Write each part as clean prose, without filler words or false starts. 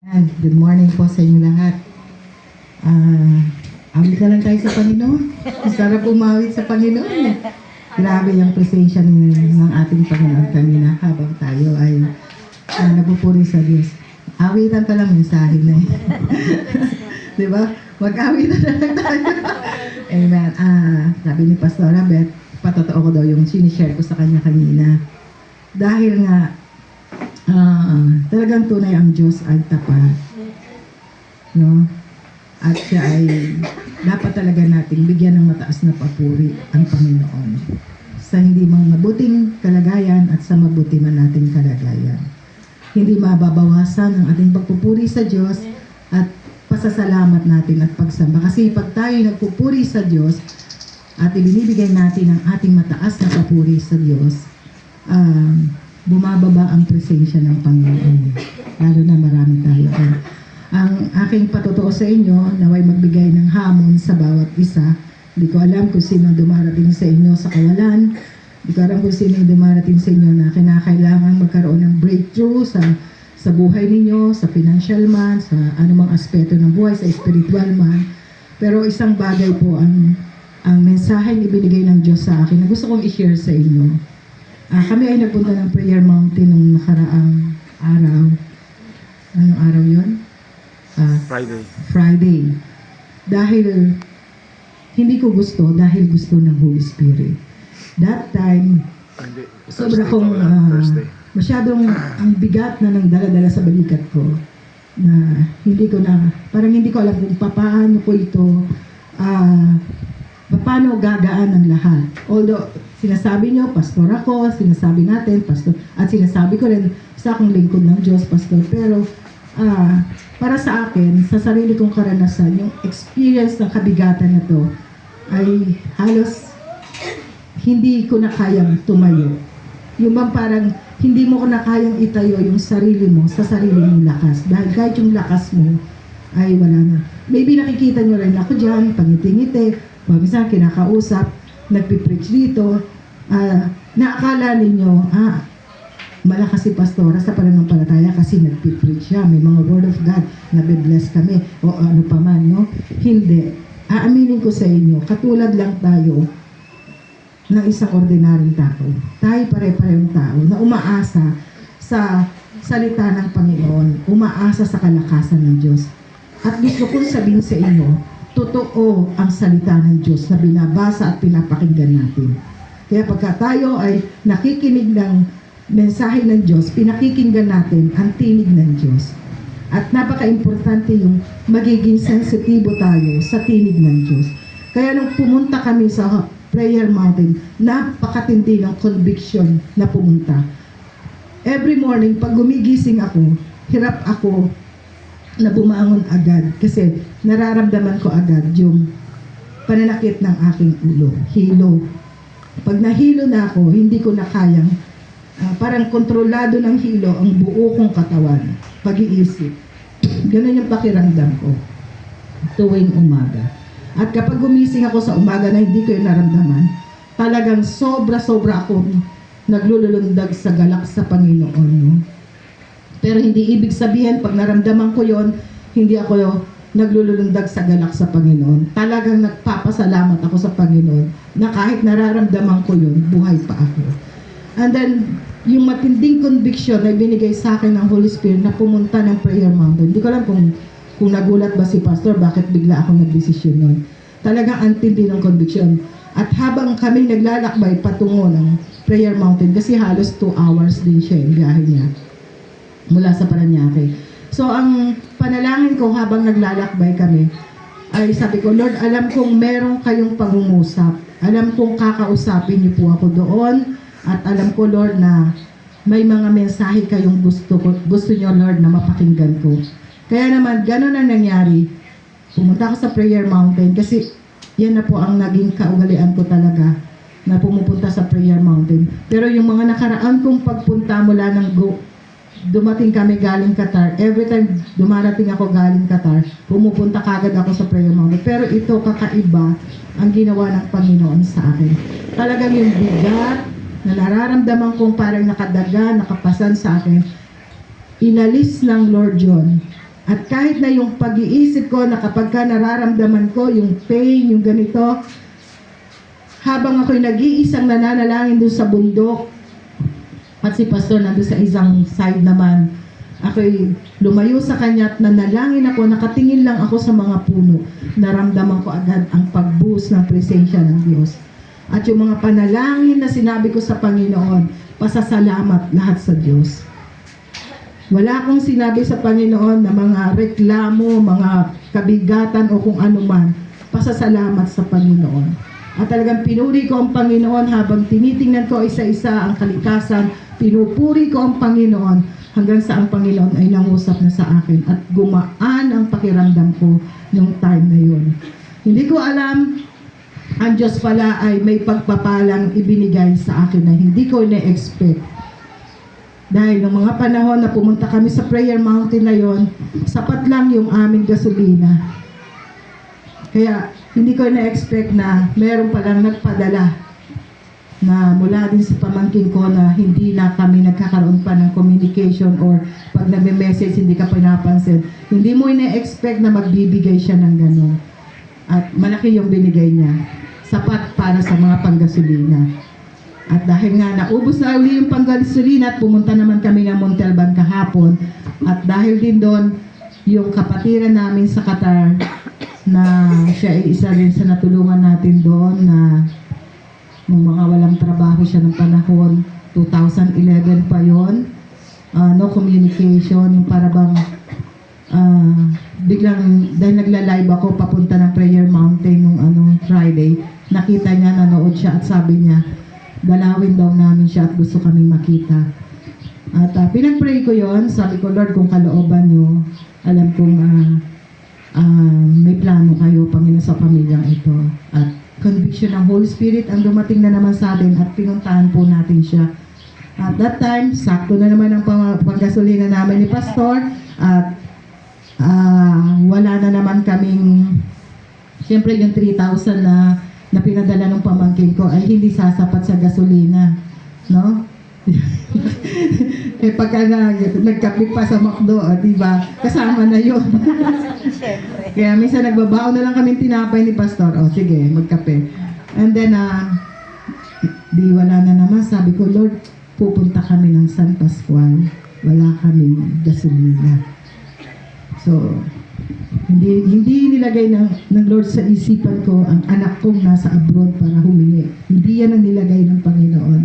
Good morning po sa inyo lahat. Awit na lang tayo sa Panginoon. Sarap umawit sa Panginoon. Grabe yung presensya ng ating Panginoon kanina habang tayo ay nagpupuri sa Diyos. Awitan ka lang, mensahe na eh. Diba? Mag-awitan na lang tayo. Amen. Sabi ni Pastora Beth, patotoo ko daw yung sinishare ko sa kanya kanina. Dahil nga, talagang tunay ang Diyos ay tapat. No? At siya ay dapat talaga nating bigyan ng mataas na papuri ang Panginoon sa hindi mang mabuting kalagayan at sa mabuti man nating kalagayan. Hindi mababawasan ang ating pagpupuri sa Diyos at pasasalamat natin at pagsamba. Kasi pag tayo nagpupuri sa Diyos at ibinibigay natin ang ating mataas na papuri sa Diyos, bumababa ang presensya ng Panginoon. Lalo na marami tayo. Ang aking patotoo sa inyo, naway magbigay ng hamon sa bawat isa. Hindi ko alam kung sino dumarating sa inyo sa kawalan. Hindi ko alam kung sino dumarating sa inyo na kinakailangan magkaroon ng breakthrough sa buhay ninyo, sa financial man, sa anumang aspeto ng buhay, sa spiritual man. Pero isang bagay po ang mensaheng ibinigay ng Diyos sa akin na gusto kong i-share sa inyo. Kami ay nagpunta ng Prayer Mountain nung nakaraang araw. Anong araw yun? Friday. Dahil hindi ko gusto, dahil gusto ng Holy Spirit. That time, sobra kong masyadong ang bigat na nang dala-dala sa balikat ko na parang hindi ko alam kung paano ko ito paano gagaan ang lahat. Although, sinasabi nyo, pastor ako, sinasabi natin, pastor, at sinasabi ko rin, isa akong lingkod ng Diyos, pastor, pero para sa akin, sa sarili kong karanasan, yung experience ng kabigatan na to ay halos hindi ko na kayang tumayo. Yung bang parang hindi mo ko na kayang itayo yung sarili mo sa sarili mong lakas. Dahil kahit yung lakas mo ay wala na. Maybe nakikita nyo rin ako dyan, pangiti-ngiti, minsan kinakausap, nagpipreach dito, naakala ninyo, malakas si Pastora sa pananampalataya kasi nagpipreach siya, may mga word of God, nabibless kami, o ano pa man, no? Hindi. Aaminin ko sa inyo, katulad lang tayo ng isang ordinaryong tao. Tayo pare-parehong tao na umaasa sa salita ng Panginoon, umaasa sa kalakasan ng Diyos. At gusto kong sabihin sa inyo, totoo ang salita ng Diyos na binabasa at pinapakinggan natin. Kaya pagka tayo ay nakikinig ng mensahe ng Diyos, pinakikinggan natin ang tinig ng Diyos. At napaka-importante yung magiging sensitibo tayo sa tinig ng Diyos. Kaya nung pumunta kami sa Prayer Mountain, napakatindi ng conviction na pumunta. Every morning, pag gumigising ako, hirap ako na bumangon agad kasi nararamdaman ko agad yung pananakit ng aking ulo, hilo. Pag nahilo na ako, hindi ko na kayang parang kontrolado ng hilo ang buo kong katawan, pag-iisip. Ganun yung pakiramdam ko tuwing umaga. At kapag gumising ako sa umaga na hindi ko yung naramdaman, talagang sobra-sobra ako naglululundag sa galak sa Panginoon. No? Pero hindi ibig sabihin, pag naramdaman ko yon, hindi ako naglululundag sa galak sa Panginoon. Talagang nagpapasalamat ako sa Panginoon na kahit nararamdaman ko yon, buhay pa ako. And then, yung matinding conviction na binigay sa akin ng Holy Spirit na pumunta ng Prayer Mountain. Hindi ko alam kung nagulat ba si Pastor, bakit bigla ako nagdesisyon nun. Talagang antindi ng conviction. At habang kami naglalakbay patungo ng Prayer Mountain, kasi halos 2 hours din siya yung biyahe niya mula sa Paranaque. So, ang panalangin ko habang naglalakbay kami, ay sabi ko, Lord, alam kong meron kayong pangungusap. Alam kong kakausapin niyo po ako doon. At alam ko, Lord, na may mga mensahe kayong gusto niyo, Lord, na mapakinggan ko. Kaya naman, gano'n ang nangyari. Pumunta ako sa Prayer Mountain kasi yan na po ang naging kaugalian ko talaga na pumupunta sa Prayer Mountain. Pero yung mga nakaraan kong pagpunta mula ng dumating kami galing Qatar. Every time dumarating ako galing Qatar, pumupunta kagad ako sa Prayer Mountain. Pero ito, kakaiba ang ginawa ng Panginoon sa akin. Talagang yung bigat na nararamdaman kong parang nakadaga, nakapasan sa akin, inalis ng Lord John At kahit na yung pag-iisip ko na kapag ka nararamdaman ko yung pain, yung ganito, habang ako'y nag-iisang nananalangin doon sa bundok, at si pastor nandun sa isang side naman, ako'y lumayo sa kanya at nanalangin ako, nakatingin lang ako sa mga puno. Naramdaman ko agad ang pagbuhos ng presensya ng Diyos. At yung mga panalangin na sinabi ko sa Panginoon, pasasalamat lahat sa Diyos. Wala akong sinabi sa Panginoon na mga reklamo, mga kabigatan o kung ano man. Pasasalamat sa Panginoon. At talagang pinuri ko ang Panginoon habang tinitingnan ko isa-isa ang kalikasan. Pinupuri ko ang Panginoon hanggang sa ang Panginoon ay nangusap na sa akin at gumaan ang pakiramdam ko nung time na yun. Hindi ko alam, ang Diyos pala ay may pagpapalang ibinigay sa akin na hindi ko na-expect. Dahil ng mga panahon na pumunta kami sa prayer mountain na yon, sapat lang yung aming gasolina. Kaya hindi ko na-expect na meron palang nagpadala na mula din sa pamangkin ko na hindi na kami nagkakaroon pa ng communication or pag nagme-message hindi ka pinapansin. Hindi mo na-expect na magbibigay siya ng ganun. At malaki yung binigay niya. Sapat para sa mga panggasolina. At dahil nga naubos na uli yung panggasolina at pumunta naman kami ng Montalban kahapon. At dahil din doon, yung kapatiran namin sa Qatar na siya ay isa rin sa natulungan natin doon na nung mga walang trabaho siya ng panahon, 2011 pa yon, no communication, para bang biglang, dahil nagla-live ako papunta ng prayer mountain nung Friday, nakita niya, nanood siya at sabi niya, dalawin daw namin siya at gusto kaming makita. At pinag-pray ko yon, sabi ko, Lord, kung kalooban niyo, alam kong may plano kayo, Panginoon, sa pamilyang ito. At conviction ng Holy Spirit ang dumating na naman sa atin at pinuntahan po natin siya. At that time, sakto na naman ang panggasolina namin ni Pastor at wala na naman kaming, siyempre yung 3,000 na pinadala ng pamangkin ko ay hindi sasapat sa gasolina, no? Eh pagka nagkapit pa sa McDo, diba, kasama na yun. Kaya minsan nagbabaon na lang kami tinapay ni Pastor, sige, magkape. And then, di wala na naman, sabi ko, Lord, pupunta kami ng San Pascual, wala kami gasolina. So, hindi nilagay ng Lord sa isipan ko ang anak kong nasa abroad para humingi. Hindi yan ang nilagay ng Panginoon,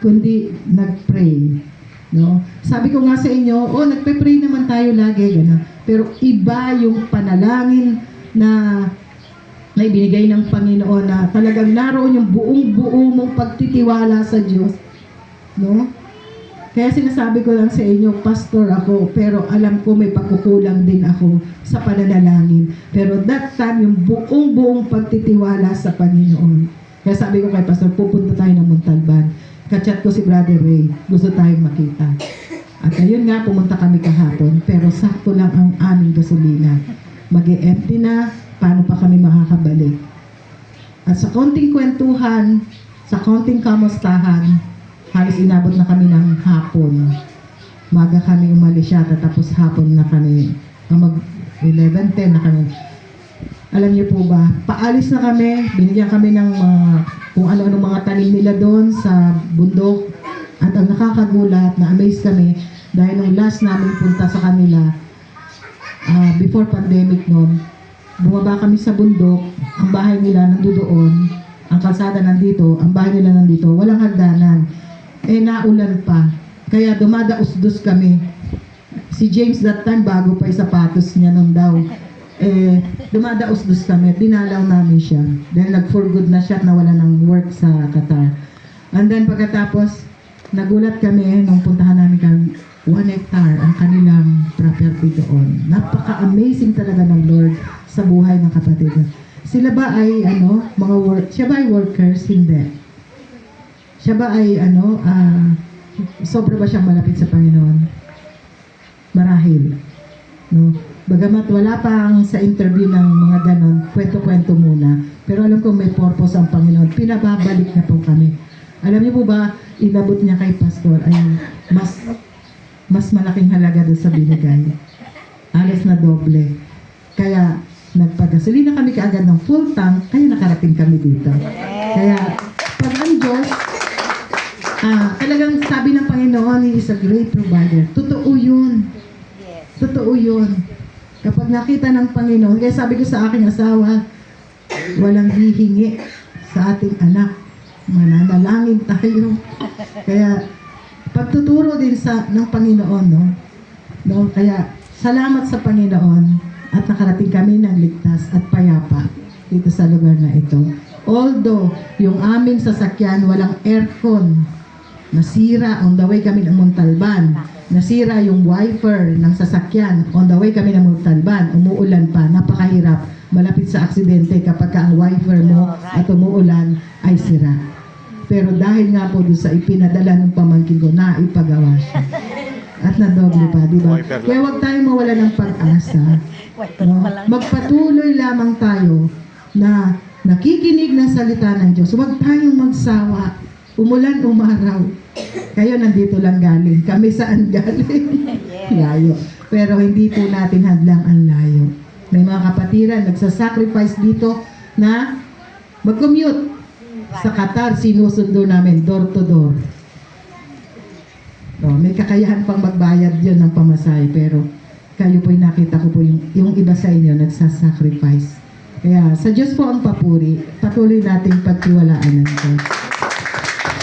kundi nag-pray. No? Sabi ko nga sa inyo, nagpe-pray naman tayo lagi, gano'n. Pero iba yung panalangin na ibinigay ng Panginoon na talagang naroon yung buong-buo mong pagtitiwala sa Diyos. No? Kaya sinasabi ko lang sa inyo, pastor ako, pero alam ko may pagkukulang din ako sa pananalangin. Pero that time, yung buong-buong pagtitiwala sa Panginoon. Kaya sabi ko kay pastor, pupunta tayo ng Montalban. Kachat ko si Brother Ray, gusto tayong makita. At ayun nga, pumunta kami kahapon, pero sakto lang ang aming gasolina. Mag-e-empty na, paano pa kami makakabalik? At sa konting kwentuhan, sa konting kamustahan, halos inabot na kami ng hapon. Maga kami umalis siya, tapos hapon na kami, mag-11:10 na kami. Alam niyo po ba, paalis na kami, binigyan kami ng kung ano-ano mga tanim nila doon sa bundok. At ang nakakagulat, na-amaze kami, dahil nung last namin punta sa kanila, before pandemic noon, bumaba kami sa bundok, ang bahay nila nandoon, ang kalsada nandito, ang bahay nila nandito, walang hagdanan. Naulan pa, kaya dumadaos-dos kami. Si James that time, bago pa yung sapatos niya nun daw. Dumadaos-dos kami, dinalaw namin siya. Dahil nag-for good na siya at nawala ng work sa Qatar. And then pagkatapos, nagulat kami nung puntahan namin 1 hectare ang kanilang property doon. Napaka-amazing talaga ng Lord sa buhay ng kapatid. Sila ba ay siya ba ay workers? Hindi. Siya ba ay sobra ba siyang malapit sa Panginoon? Marahil. No? Bagamat wala pang sa interview ng mga ganon, kwento-kwento muna. Pero alam ko may purpose ang Panginoon. Pinababalik na po kami. Alam niyo po ba, inabot niya kay Pastor ay mas malaking halaga doon sa binigay. Halos na doble. Kaya nagpagasolina kami kaagad ng full tank, kaya nakarating kami dito. Kaya pag ang Diyos, talagang sabi ng Panginoon, He is a great provider. Totoo yun. Totoo yun. Kapag nakita ng Panginoon, kaya sabi ko sa aking asawa, walang hihingi sa ating anak. Mananalangin tayo. Kaya pagtuturo din ng Panginoon, no? Kaya salamat sa Panginoon at nakarating kami ng ligtas at payapa dito sa lugar na ito. Although, yung aming sasakyan, walang aircon. Nasira, on the way kami ng Montalban. Nasira yung wiper ng sasakyan. On the way kami ng Montalban. Umuulan pa. Napakahirap. Malapit sa aksidente kapag ang wiper mo at umuulan ay sira. Pero dahil nga po doon sa ipinadala ng pamangkin ko, naipagawa siya. At nadoble pa, di ba? Kaya huwag tayong mawala ng pag-asa. No? Magpatuloy lamang tayo na nakikinig ng salita ng Diyos. Huwag tayong magsawa. Umulan, umaraw. Kayo nandito lang galing. Kami saan galing? Layo. Pero hindi po natin hadlang ang layo. May mga kapatiran, nagsasacrifice dito na mag-commute. Sa Qatar, sinusundo namin door to door. So, may kakayahan pang magbayad yun ng pamasahe, pero kayo po'y nakita ko po yung iba sa inyo nagsasacrifice. Kaya sa Diyos po ang papuri, patuloy nating pagtiwalaan ng Diyos.